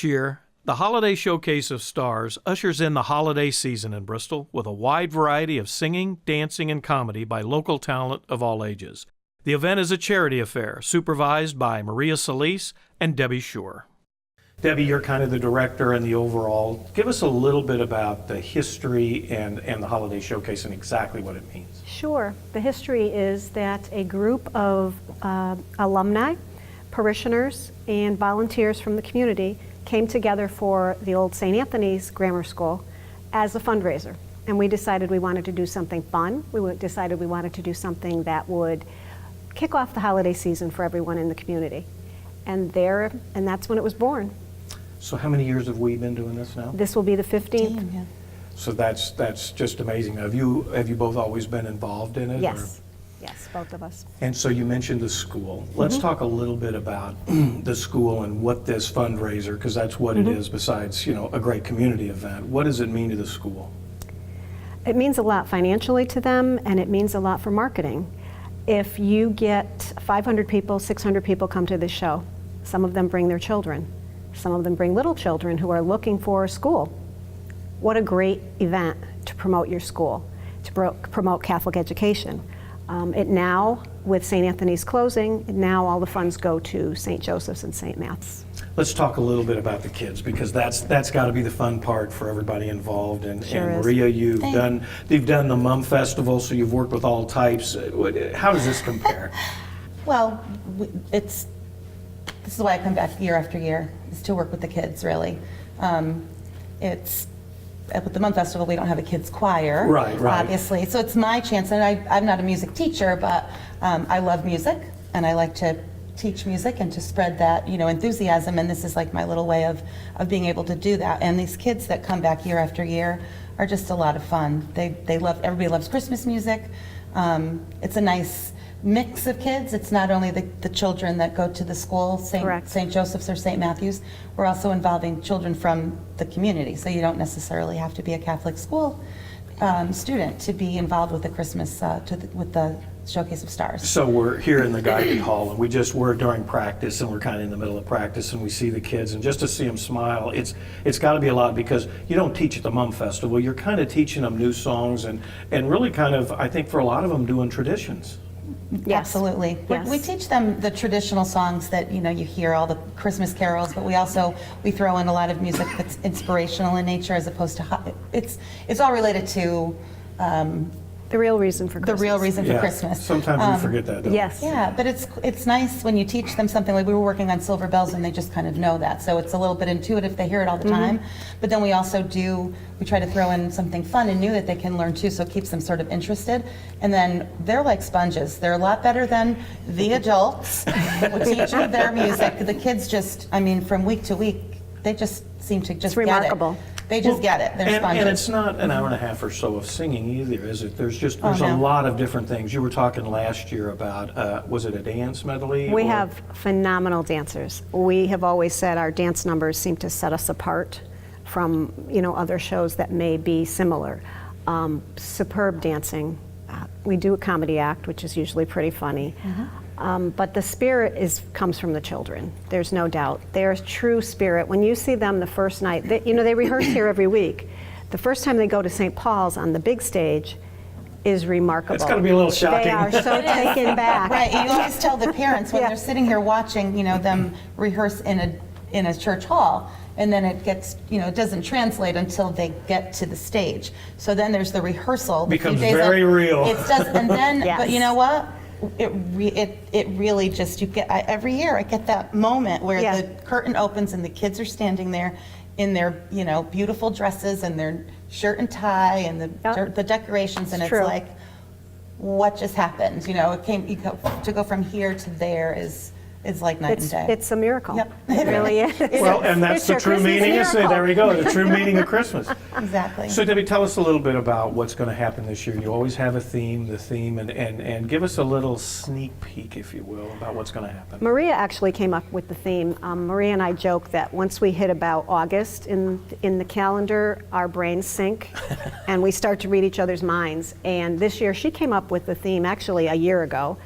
Each year, the Holiday Showcase of Stars ushers in the holiday season in Bristol with a wide variety of singing, dancing, and comedy by local talent of all ages. The event is a charity affair supervised by Maria Solis and Debbie Shore. Debbie, you're kind of the director and the overall. Give us a little bit about the history and the Holiday Showcase and exactly what it means. Sure. The history is that a group of alumni, parishioners, and volunteers from the community came together for the old St. Anthony's Grammar School as a fundraiser. And we decided we wanted to do something fun. We decided we wanted to do something that would kick off the holiday season for everyone in the community. And that's when it was born. So how many years have we been doing this now? This will be the 15th. Yeah. So that's just amazing. Have you both always been involved in it? Yes. Or? Yes, both of us. And so you mentioned the school. Let's talk a little bit about the school and what this fundraiser, because that's what it is besides, a great community event. What does it mean to the school? It means a lot financially to them, and it means a lot for marketing. If you get 500 people, 600 people come to this show, some of them bring their children. Some of them bring little children who are looking for a school. What a great event to promote your school, to promote Catholic education. It now, with St. Anthony's closing, now all the funds go to St. Joseph's and St. Matt's. Let's talk a little bit about the kids, because that's got to be the fun part for everybody involved. And Maria, you've done the Mum Festival, so you've worked with all types. How does this compare? Well, this is why I come back year after year, is to work with the kids, really. With the Mum Festival, we don't have a kids choir, right. Obviously. So it's my chance, and I'm not a music teacher, but I love music, and I like to teach music and to spread that, enthusiasm, and this is like my little way of being able to do that. And these kids that come back year after year are just a lot of fun. Everybody loves Christmas music. It's a nice mix of kids. It's not only the children that go to the school, St. Joseph's or St. Matthew's. We're also involving children from the community, so you don't necessarily have to be a Catholic school student to be involved with the Christmas, with the Showcase of Stars. So we're here in the Guided Hall, and we're during practice, and we're kind of in the middle of practice, and we see the kids, and just to see them smile, it's got to be a lot, because you don't teach at the Mum Festival. You're kind of teaching them new songs, and really kind of, I think for a lot of them, doing traditions. Yes. Absolutely. Yes. We teach them the traditional songs that you hear, all the Christmas carols, but we throw in a lot of music that's inspirational in nature, as opposed to it's all related to the real reason for Christmas. The real reason for Christmas. Sometimes we forget that, don't we? Yes. Yeah, but it's nice when you teach them something. Like we were working on Silver Bells, and they just kind of know that. So it's a little bit intuitive. They hear it all the time. But then we also we try to throw in something fun and new that they can learn too, so it keeps them sort of interested. And then they're like sponges. They're a lot better than the adults with teaching their music. The kids just, from week to week, they just seem to just remarkable. Get it. They just get it. They're sponges. And it's not an hour and a half or so of singing either, is it? There's a lot of different things. You were talking last year about, was it a dance medley? We have phenomenal dancers. We have always said our dance numbers seem to set us apart from other shows that may be similar. Superb dancing. We do a comedy act, which is usually pretty funny. But the spirit comes from the children. There's no doubt. There's true spirit. When you see them the first night, they rehearse here every week. The first time they go to St. Paul's on the big stage is remarkable. It's got to be a little shocking. They are so taken back. Right. You always tell the parents when they're sitting here watching, them rehearse in a church hall, and then it gets, it doesn't translate until they get to the stage. So then there's the rehearsal. Becomes very real. It does, and then, Yes. but you know what? It really just, every year I get that moment where the curtain opens and the kids are standing there in their beautiful dresses and their shirt and tie and the decorations, and it's like, what just happened? To go from here to there is like night and day. It's a miracle. Yep. It really is. Well, and that's the true meaning. There we go. The true meaning of Christmas. Exactly. So Debbie, tell us a little bit about what's going to happen this year. You always have a theme, and give us a little sneak peek, if you will, about what's going to happen. Maria actually came up with the theme. Maria and I joke that once we hit about August in the calendar, our brains sync, and we start to read each other's minds. And this year, she came up with the theme actually a year ago.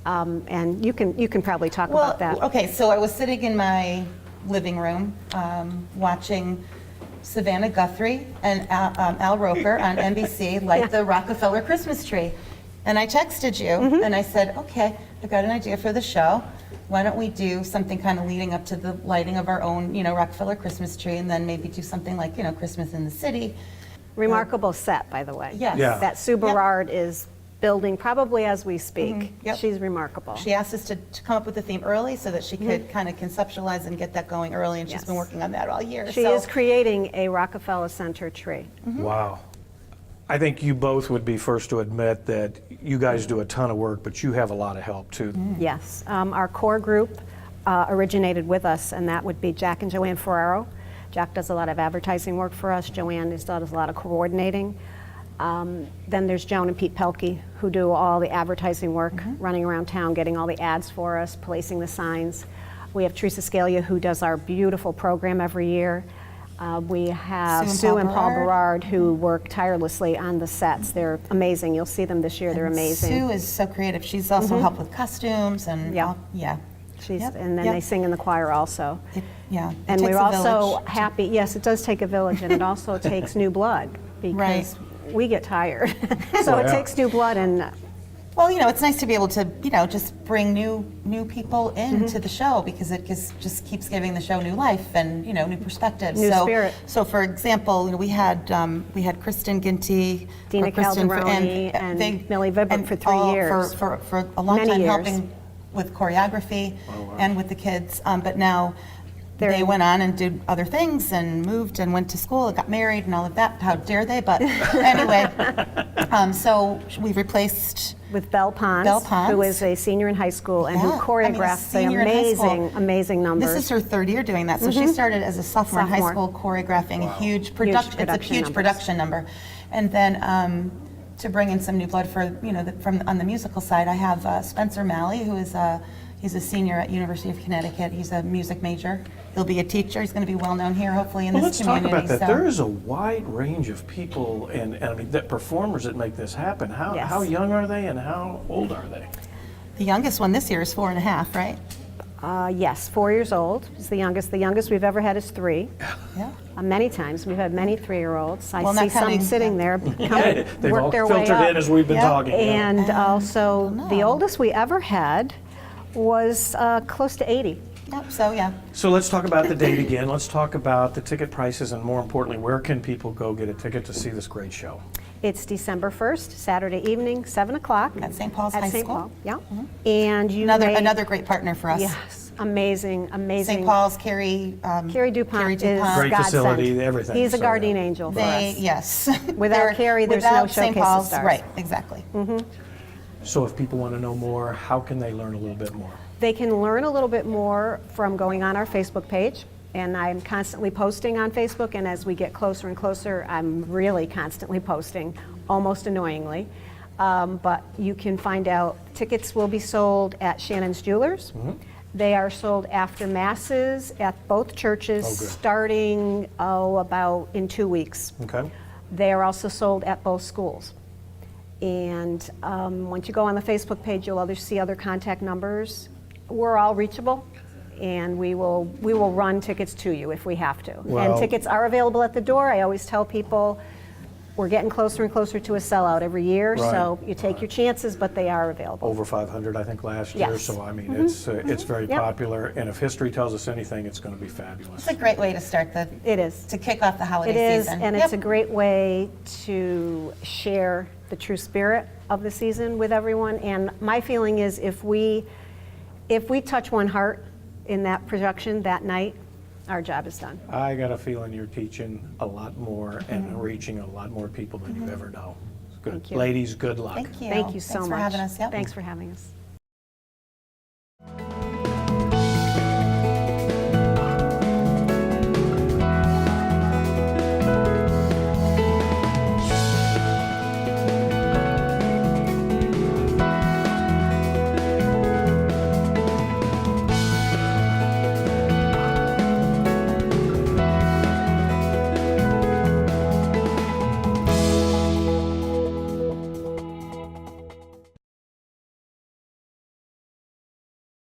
And you can probably talk about that. Okay, so I was sitting in my living room watching Savannah Guthrie and Al Roker on NBC light the Rockefeller Christmas tree. And I texted you and I said, okay, I got an idea for the show. Why don't we do something kind of leading up to the lighting of our own, Rockefeller Christmas tree, and then maybe do something like, Christmas in the City. Remarkable set, by the way. Yes. Yeah. That Sue Berard is building probably as we speak. Yep. She's remarkable. She asked us to come up with a theme early so that she could kind of conceptualize and get that going early, and she's Yes. been working on that all year. She is creating a Rockefeller Center tree. Wow. I think you both would be first to admit that you guys do a ton of work, but you have a lot of help too. Yes. Our core group originated with us, and that would be Jack and Joanne Ferraro. Jack does a lot of advertising work for us. Joanne does a lot of coordinating. Then there's Joan and Pete Pelkey, who do all the advertising work, running around town, getting all the ads for us, placing the signs. We have Teresa Scalia, who does our beautiful program every year. We have Sue and Paul Berard, who work tirelessly on the sets. They're amazing. You'll see them this year. They're amazing. Sue is so creative. She's also helped with costumes and Yeah. yeah. And then they sing in the choir also. It And takes we're a also village. happy, yes, it does take a village, and it also takes new blood, because Right. we get tired. So Oh, it yeah. takes new blood, and Well, it's nice to be able to, just bring new people into the show, because it just keeps giving the show new life and, new perspectives. New spirit. So, for example, we had Kristen Ginty, Dina or Kristen for- Calderoni, and they- Millie Vibert and for 3 all years. For a long Many time, years. helping with choreography and with the kids. But now They're- they went on and did other things and moved and went to school and got married and all of that. How dare they? But anyway, so we've replaced with Belle Pons, Belle Pons. who is a senior in high school and who Yeah, I mean, a choreographed the senior in high school. amazing numbers. This is her third year doing that. So she started as a sophomore in high Sophomore. school choreographing a huge production. It's a production huge numbers. production number. And then to bring in some new blood for, from on the musical side, I have Spencer Malley, who is he's a senior at University of Connecticut. He's a music major. He'll be a teacher. He's going to be well known here, hopefully, in Well, this let's talk community. about that. So- There is a wide range of people and I mean, that performers that make this happen. How Yes. how young are they and how old are they? The youngest one this year is 4.5, right? Yes, 4 years old is the youngest. The youngest we've ever had is 3. Yeah. Many times. We've had many 3-year-olds. I Well, see not some counting- sitting there, They've work all their way filtered up. in as we've been Yep. talking. yeah. And also, the know. oldest we ever had was close to 80. Yep. So yeah. So let's talk about the date again. Let's talk about the ticket prices and more importantly, where can people go get a ticket to see this great show? It's December 1st, Saturday evening, 7 o'clock. At St. Paul's At High St. School. Paul, yeah. And you Another may, great partner for us. yes, amazing. St. Paul's, Carrie Carrie DuPont is Great godsend. facility, everything, He's a so, guardian yeah. angel for They, us. yes. Without They're- Carrie, there's no without St. Showcase of Paul's, Stars. Right, exactly. So if people want to know more, how can they learn a little bit more? They can learn a little bit more from going on our Facebook page, and I'm constantly posting on Facebook, and as we get closer and closer, I'm really constantly posting, almost annoyingly. But you can find out, tickets will be sold at Shannon's Jewelers. They are sold after masses at both churches, Oh, good. starting, about in 2 weeks. Okay. They are also sold at both schools. And once you go on the Facebook page, you'll see other contact numbers. We're all reachable, and we will run tickets to you if we have to. Well- And tickets are available at the door. I always tell people we're getting closer and closer to a sellout every year, so you take your chances, but they are available. Over 500, I think, last year. Yes. So I mean, it's very Yep. popular, and if history tells us anything, it's going to be fabulous. It's a great way to start It is. to kick off the holiday It is, season. and Yep. it's a great way to share the true spirit of the season with everyone. And my feeling is if we touch one heart in that production that night, our job is done. I got a feeling you're teaching a lot more and reaching a lot more people than you ever know. Good. Thank you. Ladies, good luck. Thank you. Thank you so Thanks much. for having us. Yep. Thanks for having us.